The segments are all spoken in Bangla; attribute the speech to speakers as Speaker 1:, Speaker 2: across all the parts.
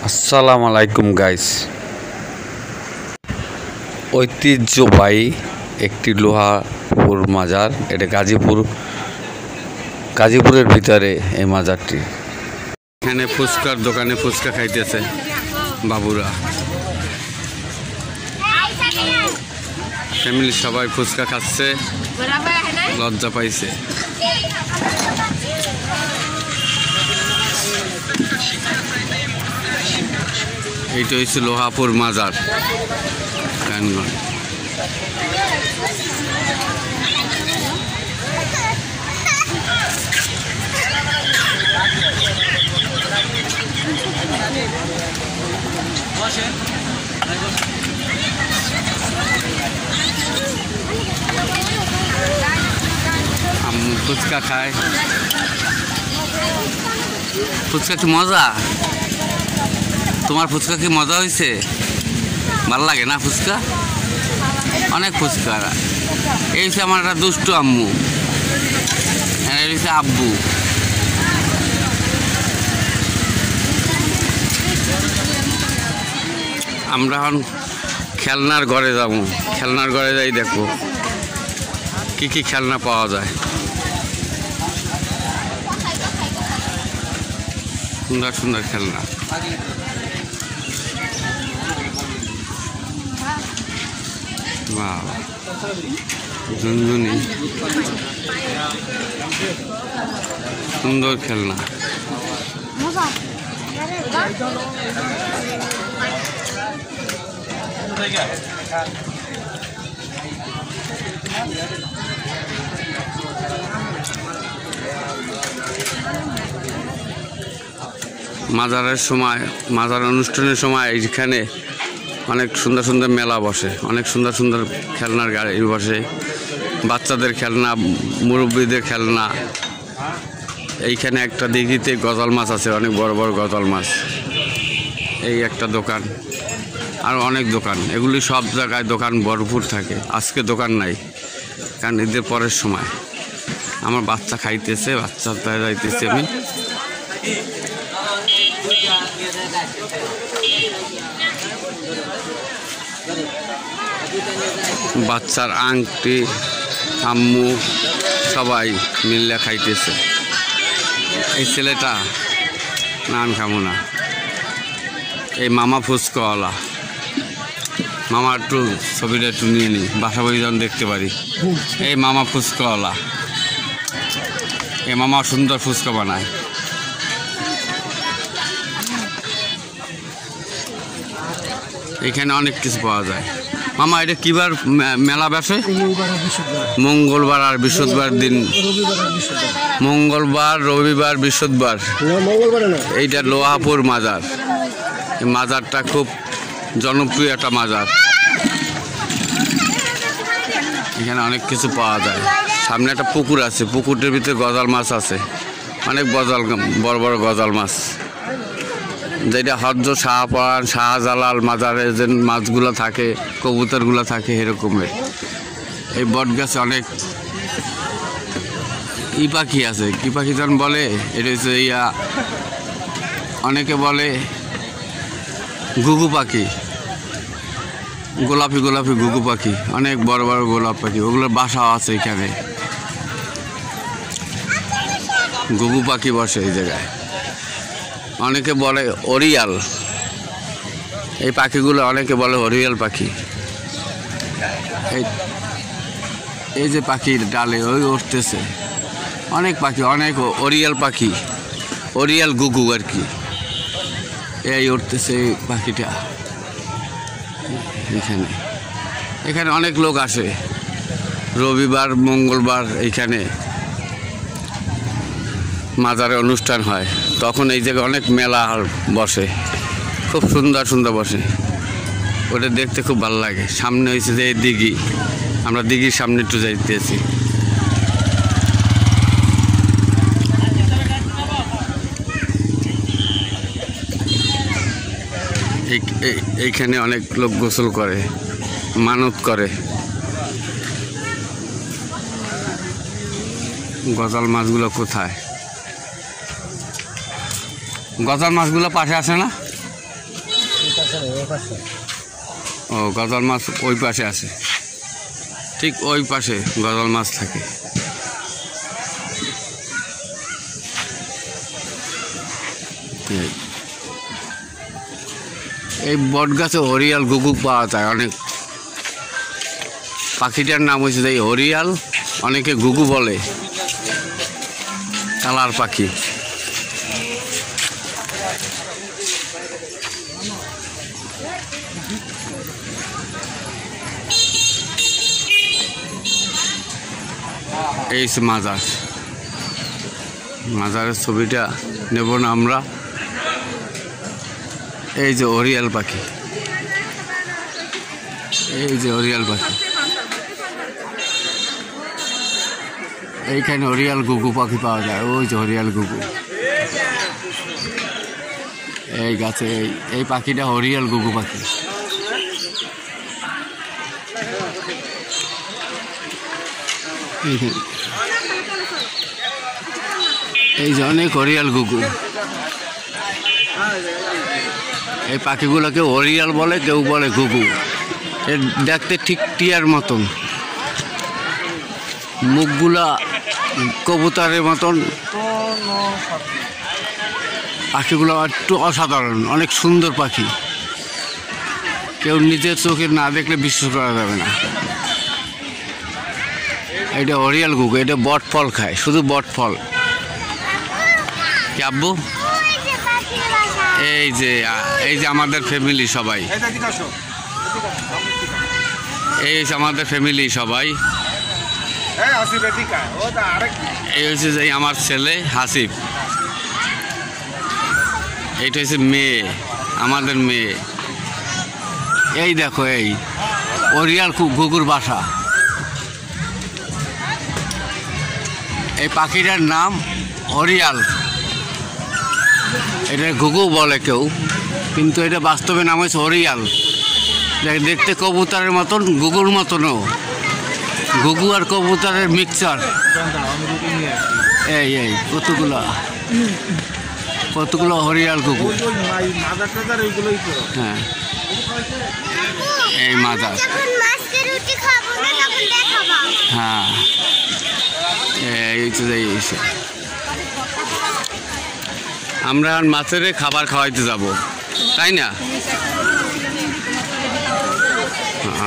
Speaker 1: আসসালামু আলাইকুম গাইস। ঐতিহ্যবাহী একটি লোহাপুর মাজার। এটা গাজীপুরের ভিতরে এই মাজারটি। এখানে ফুচকার দোকানে ফুচকা খাইতেছে বাবুরা, ফ্যামিলি সবাই ফুচকা খাচ্ছে, লজ্জা পাইছে। এইটা হচ্ছে লোহাপুর মাজার কানগঞ্জ। ফুচকা খায়, ফুচকা কি মজা? তোমার ফুচকা কি মজা হয়েছে? ভালো লাগে না ফুচকা? অনেক ফুচকা। এই হচ্ছে আমার একটা দুষ্টু আম্মু, এই হচ্ছে আব্বু। আমরা এখন খেলনার ঘরে যাব, খেলনার ঘরে যাই দেখো কি কি খেলনা পাওয়া যায়। সুন্দর সুন্দর খেলনা। ঝুনঝুনি, সুন্দর খেলনা। মাজারের সময়, মাজার অনুষ্ঠানের সময় এখানে অনেক সুন্দর সুন্দর মেলা বসে, অনেক সুন্দর সুন্দর খেলনার গাড়ি বসে, বাচ্চাদের খেলনা, মুরব্বীদের খেলনা। এইখানে একটা দিঘিতে গজাল মাছ আছে, অনেক বড় বড় গজাল মাছ। এই একটা দোকান, আর অনেক দোকান। এগুলি সব জায়গায় দোকান ভরপুর থাকে। আজকে দোকান নাই, কারণ ঈদের পরের সময়। আমার বাচ্চা খাইতেছে, বাচ্চা যাইতেছে আমি। বাচ্চার আংটি আম্মু সবাই মিল্লা খাইতেছে। এই ছেলেটা নাম খামো না, এই মামা ফুচকাওয়ালা। মামা একটু ছবিটা একটু নিয়ে নিই, বাসা বাড়ি যখন দেখতে পারি। এই মামা ফুচকাওয়ালা, এই মামা সুন্দর ফুচকা বানায়। এখানে অনেক কিছু পাওয়া যায়। মামা এটা কিবার মেলা বসে? মঙ্গলবার আর বৃহস্পতিবার দিন। মঙ্গলবার, রবিবার, বৃহস্পতিবার। এইটা লোহাপুর মাজার। এই মাজারটা খুব জনপ্রিয় একটা মাজার। এখানে অনেক কিছু পাওয়া যায়। সামনে একটা পুকুর আছে, পুকুরটার ভিতরে গজাল মাছ আছে, অনেক বড় বড় গজাল মাছ। যেটা হজরত শাহপরান, শাহজালাল মাজারে যে মাছগুলো থাকে, কবুতরগুলো থাকে, এরকমের। এই বট গাছে অনেক পাখি আছে। কি পাখি যেন বলে, এটা হচ্ছে অনেকে বলে ঘুঘু পাখি, গোলাপি গোলাপি ঘুঘু পাখি, অনেক বড় বড় গোলাপ পাখি। ওগুলোর বাসাও আছে এখানে। ঘুঘু পাখি বসে এই জায়গায়। অনেকে বলে অরিয়াল, এই পাখিগুলো অনেকে বলে অরিয়াল পাখি। এই যে পাখি ডালে ওই উঠতেছে, অনেক পাখি, অনেক অরিয়াল পাখি, অরিয়াল ঘুঘু আর কি। এই উঠতেছে এই পাখিটা। এখানে অনেক লোক আসে রবিবার, মঙ্গলবার। এইখানে মাজারে অনুষ্ঠান হয়, তখন এই জায়গায় অনেক মেলা বসে, খুব সুন্দর সুন্দর বসে। ওটা দেখতে খুব ভালো লাগে। সামনে হয়েছে যে দিঘি, আমরা দিঘির সামনে একটু যাইতেছি। এইখানে অনেক লোক গোসল করে, মানত করে। গজাল মাছগুলো কোথায়? গজাল মাছগুলো পাশে আসে না? ও গজাল মাছ ওই পাশে আছে, ঠিক ওই পাশে গজাল মাছ থাকে। এই বট গাছে হরিয়াল ঘুঘু পাওয়া যায় অনেক। পাখিটার নাম হয়েছে এই হরিয়াল, অনেকে ঘুঘু বলে, কালার পাখি। এই মাজার, মাজারের ছবিটা নেব না আমরা। এই যে হরিয়াল পাখি, এই যে হরিয়াল পাখি, এইখানে হরিয়াল ঘুঘু পাখি পাওয়া যায়। ওই যে হরিয়াল ঘুঘু, এই গাছে এই পাখিটা হরিয়াল ঘুঘু পাখি। এই যে অনেক হরিয়াল ঘুঘু। এই পাখিগুলোকে হরিয়াল বলে, কেউ বলে ঘুঘু। এর দেখতে ঠিক টিয়ার মতন, মুখগুলা কবুতরের মতন। পাখিগুলো একটু অসাধারণ, অনেক সুন্দর পাখি। কেউ নিজের চোখে না দেখলে বিশ্বাস করা যাবে না। এটা হরিয়াল ঘুঘু, এটা বট ফল খায়, শুধু বট ফল। কি আব্বু? এই যে আমাদের ফ্যামিলি সবাই, এই হচ্ছে আমাদের ফ্যামিলি সবাই। এই হচ্ছে যে আমার ছেলে হাসিব, এইটা হচ্ছে মেয়ে, আমাদের মেয়ে। এই দেখো এই হরিয়াল ঘুঘুর বাসা। এই পাখিটার নাম হরিয়াল, এটা ঘুঘু বলে কেউ, কিন্তু এটা বাস্তবে নাম হচ্ছে হরিয়াল। দেখতে কবুতরের মতন, ঘুঘুর মতনও, ঘুঘু আর কবুতরের মিক্সচার। এই কতগুলো হরিয়াল ঘুঘু। হ্যাঁ, এই মাজার। হ্যাঁ, আমরা মাছের খাবার খাওয়াইতে যাব, তাই না?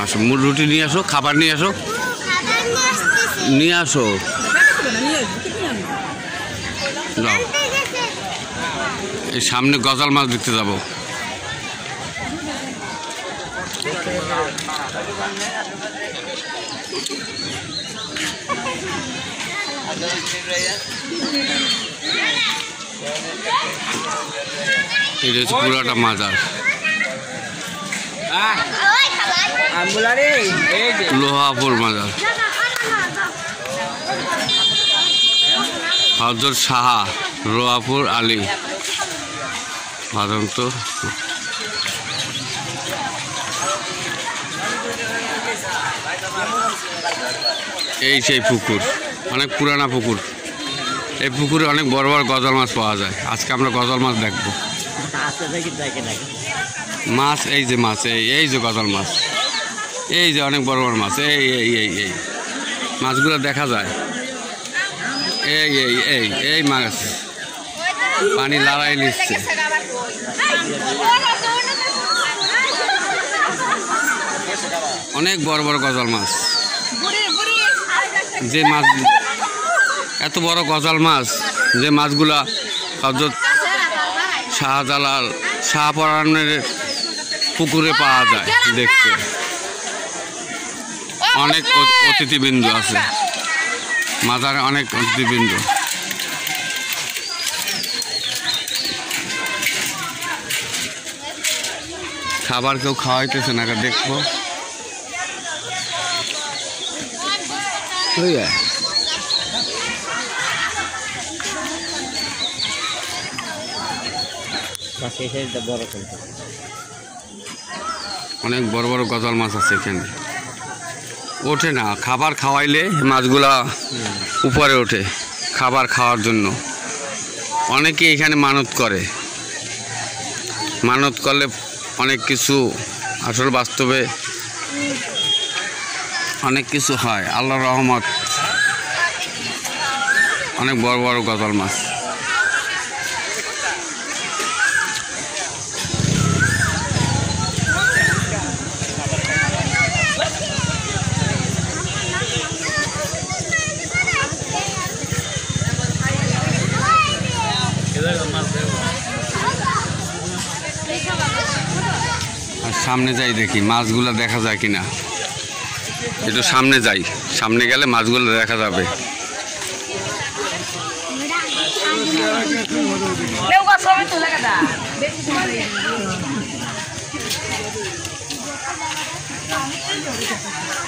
Speaker 1: আসো, রুটি নিয়ে আসো, খাবার নিয়ে আসো, নিয়ে আসো। যাও, এই সামনে গজাল মাছ দেখতে যাব। এটা হচ্ছে পুরাটা মাজার, লোহাপুর মাজার। হযরত শাহ লোহাপুর আলী সাধারণত। এই সেই পুকুর, অনেক পুরানা পুকুর। এই পুকুরে অনেক বড় বড় গজাল মাছ পাওয়া যায়। আজকে আমরা গজাল মাছ দেখবো। মাছ, এই যে মাছ, এই যে গজাল মাছ, এই যে অনেক বড় বড় মাছ। এই এই এই এই মাছগুলো দেখা যায়। এই এই এই এই মাছ পানি লড়াই নিচ্ছে। অনেক বড় বড় গজাল মাছ। যে মাছ, এত বড় গজাল মাছ, যে মাছগুলা হযরত শাহজালাল শাহপরানের পুকুরে পাওয়া যায়। দেখতে অনেক অতিথিবৃন্দ আছে মাজারে, অনেক অতিথিবৃন্দ। খাবার কেউ খাওয়াইতেছে না, দেখবো। অনেক বড় বড় গজাল মাছ আছে এখানে। ওঠে না, খাবার খাওয়াইলে মাছগুলা উপরে ওঠে খাবার খাওয়ার জন্য। অনেকে এখানে মানত করে, মানত করলে অনেক কিছু আসলে বাস্তবে অনেক কিছু হয়। আল্লাহর রহমত, অনেক বড় বড় গজাল মাছ। আর সামনে যাই দেখি মাছগুলো দেখা যায় কিনা। একটু সামনে যাই, সামনে গেলে মাছগুলো দেখা যাবে।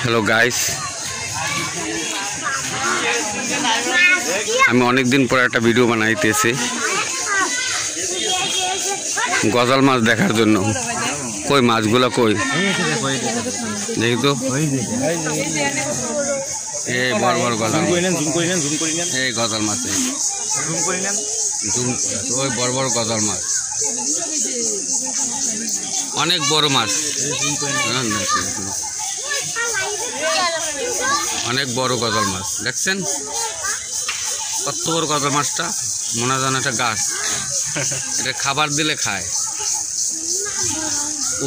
Speaker 1: হ্যালো গাইস, আমি অনেকদিন পর একটা ভিডিও বানাইতেছি গজাল মাছ দেখার জন্য। কই মাছগুলো কই দেখি তো। এই বড় বড় গজাল, এই গজাল মাছ, ওই বড় বড় গজাল মাছ, অনেক বড় মাছ, অনেক বড় গজাল মাছ। দেখছেন কত বড় গজাল মাছটা? মনে হয় একটা গাছ, এটা খাবার দিলে খায়।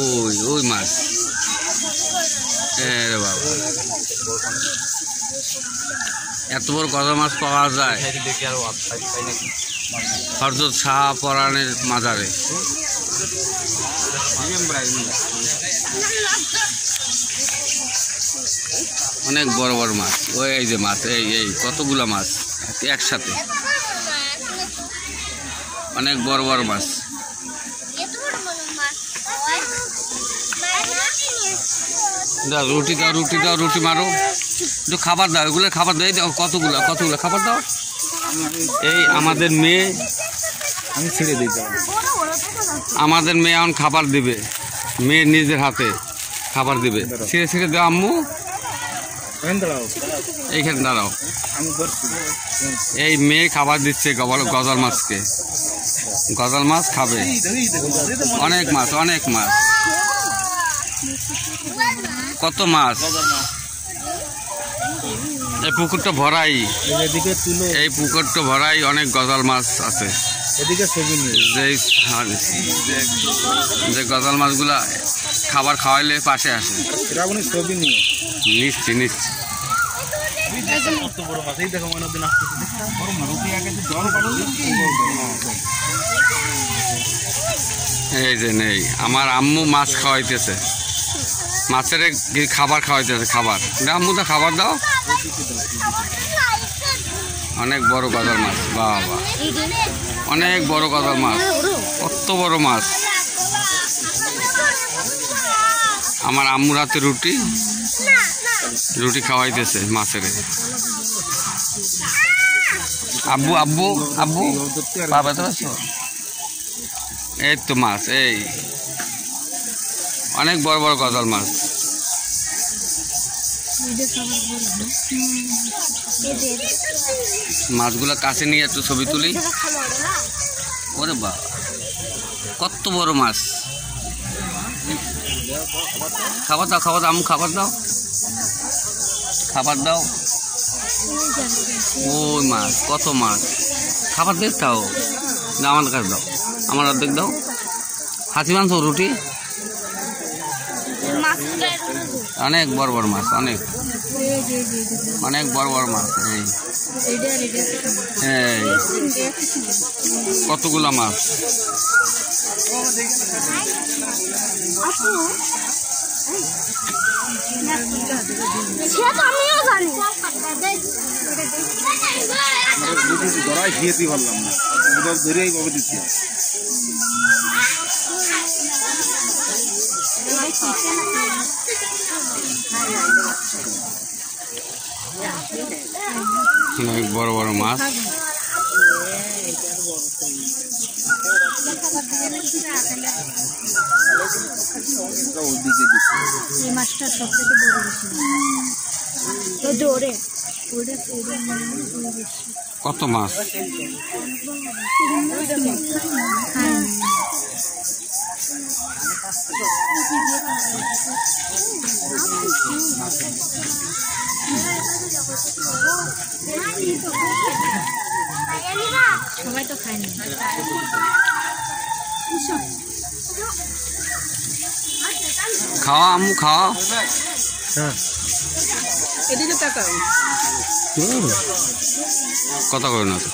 Speaker 1: ওই ওই মাছ, রে বাবা, এত বড় গজাল মাছ পাওয়া যায় হযরত শাহ পরাণের মাজারে। অনেক বড় বড় মাছ। ওই এই যে মাছ, এই এই কতগুলা মাছ একসাথে, অনেক বড় বড় মাছ। রুটি দাও, রুটি দাও, রুটি মারো, একটু খাবার দাও, এগুলো খাবার দেয় দাও। কতগুলো কতগুলো খাবার দাও। এই আমাদের মেয়ে, আমি ছেড়ে দিই, আমাদের মেয়ে এখন খাবার দিবে, মেয়ে নিজের হাতে খাবার দিবে। ছেড়ে ছেড়ে দাও আম্মু, এইখানে দাঁড়াও। এই মেয়ে খাবার দিচ্ছে গজাল মাছকে, গজাল মাছ খাবে। অনেক মাছ, অনেক মাছ, কত মাছ। এই পুকুরটা ভরাই, এই পুকুরটা ভরাই অনেক গজাল মাছ আছে। যে গজাল মাছগুলা খাবার খাওয়াইলে পাশে আসে। নিশ্চি নিশ্চি। এই যে নেই, আমার আম্মু মাছ খাওয়াইতেছে, মাছের খাবার খাওয়াইতেছে। খাবার আম্মু তো খাবার দাও। অনেক বড় গজাল মাছ, বাবা অনেক বড় গজাল মাছ, কত বড় মাছ। আমার আম্মুর হাতে রুটি, রুটি খাওয়াইতেছে মাছের। আব্বু আব্বু আব্বু বাবা তো আছো। এই তো মাছ, এই অনেক বড় বড় গজাল মাছ। মাছগুলো কাছে নিয়ে একটু ছবি তুলি। ওরে বাবা কত বড় মাছ। খাবার দাও, খাবার দাও আম্মু, খাবার দাও, খাবার দাও। ওই মাছ, কত মাছ, খাবার দেখ দাও। আমার কাছে দাও, আমার অর্ধেক দাও। হাতি মাংস, রুটি, অনেক বড় বড় মাছ, অনেক অনেক বড় বড় মাছ। এই এই কতগুলা মাছ। অনেক বড় বড় মাছ।
Speaker 2: এই মাছটা সবথেকে বড় বেশি।
Speaker 1: কত মাছ।
Speaker 2: সবাই তো খায়নি।
Speaker 1: খাওয়া আম্মু খাওয়া।
Speaker 2: এদিকে তাকাও।
Speaker 1: কথা কই না তো।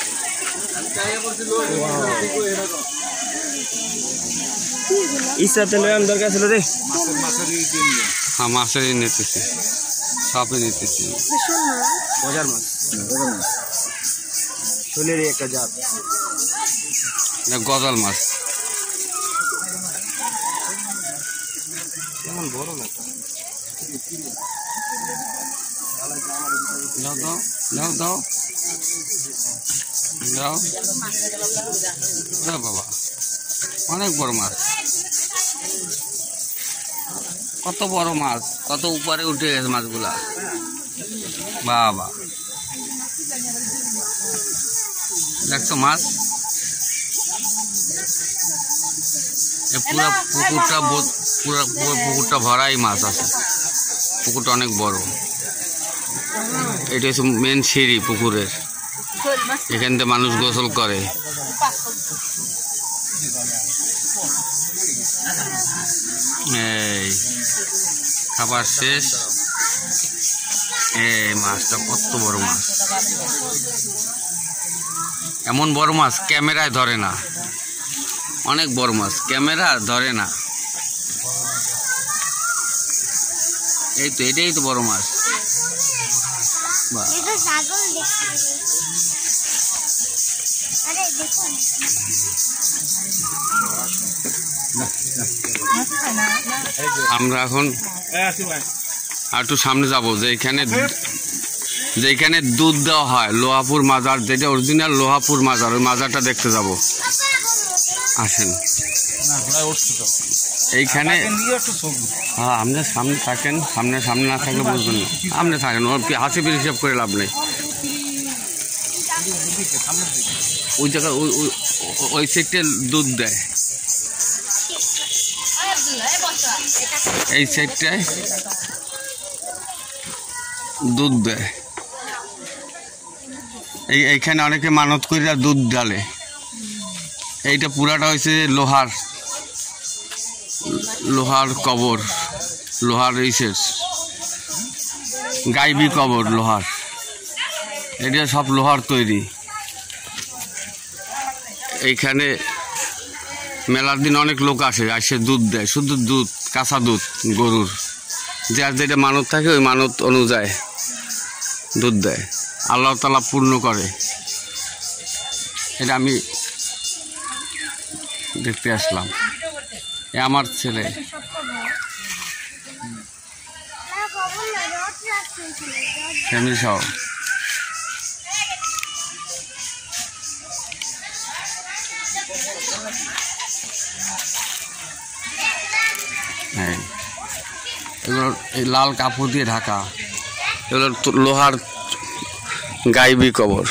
Speaker 3: ইচ্ছা তেল দরকার ছিল রে।
Speaker 1: হ্যাঁ মাছেরই নিতেছি, সবই নিতেছি।
Speaker 3: মজার মাছ, শোলেরই একটা জাত।
Speaker 1: গজাল মাছ
Speaker 3: কেমন বড় না।
Speaker 1: দাও দাও দাও দাও দাও দাও বাবা, অনেক বড় মাছ। কত বড় মাছ, কত উপরে উঠে গেছে মাছগুলা। বাবা দেখছো মাছ, পুরা পুকুরটা ভরাই মাছ আছে। পুকুরটা অনেক বড়। এটা হচ্ছে মেন সিঁড়ি পুকুরের, এখান থেকে মানুষ গোসল করে। এই খাবার শেষ। এই মাছটা কত বড় মাছ, এমন বড় মাছ ক্যামেরায় ধরে না। অনেক বড় মাছ, ক্যামেরা ধরে না। এই তো এটাই তো বড় মাছ। আমরা এখন একটু সামনে যাব, যেখানে দুধ দেওয়া হয়, লোহাপুর মাজার, যেটা অরিজিনাল লোহাপুর মাজার, ওই মাজারটা দেখতে যাব। আসেন এইখানে। হ্যাঁ আপনি সামনে থাকেন, সামনে না থাকলে বুঝবেন না। আপনি থাকেন, ওর হাসি পির হিসাব করে লাভ নেই। ওই জায়গায় ওই সাইডে দুধ দেয়, এই সাইডটায় দুধ দেয়। এইখানে অনেকে মানত করে দুধ ঢালে। এইটা পুরাটা হয়েছে লোহার কবর, লোহার ইসের গাইবি কবর লোহার। এটা সব লোহার তৈরি। এইখানে মেলার দিন অনেক লোক আসে দুধ দেয়, শুধু দুধ, কাঁচা দুধ গরুর। যার যেটা মানত থাকে ওই মানত অনুযায়ী দুধ দেয়, আল্লাহ তাআলা পূর্ণ করে। এটা আমি দেখতে আসলাম। এ আমার ছেলে। ফ্যামিলি সহ। এগুলো এই লাল কাপড় দিয়ে ঢাকা, এগুলো লোহার গাইবি কবর।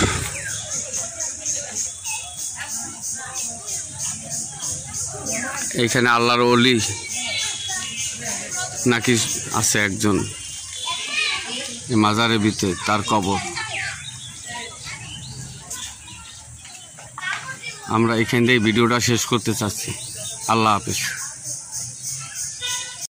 Speaker 1: এইখানে আল্লাহর ওলি নাকি আছে একজন, এই মাজারের ভিতরে তার কবর। আমরা এখান থেকে ভিডিওটা শেষ করতে চাচ্ছি। আল্লাহ হাফেজ।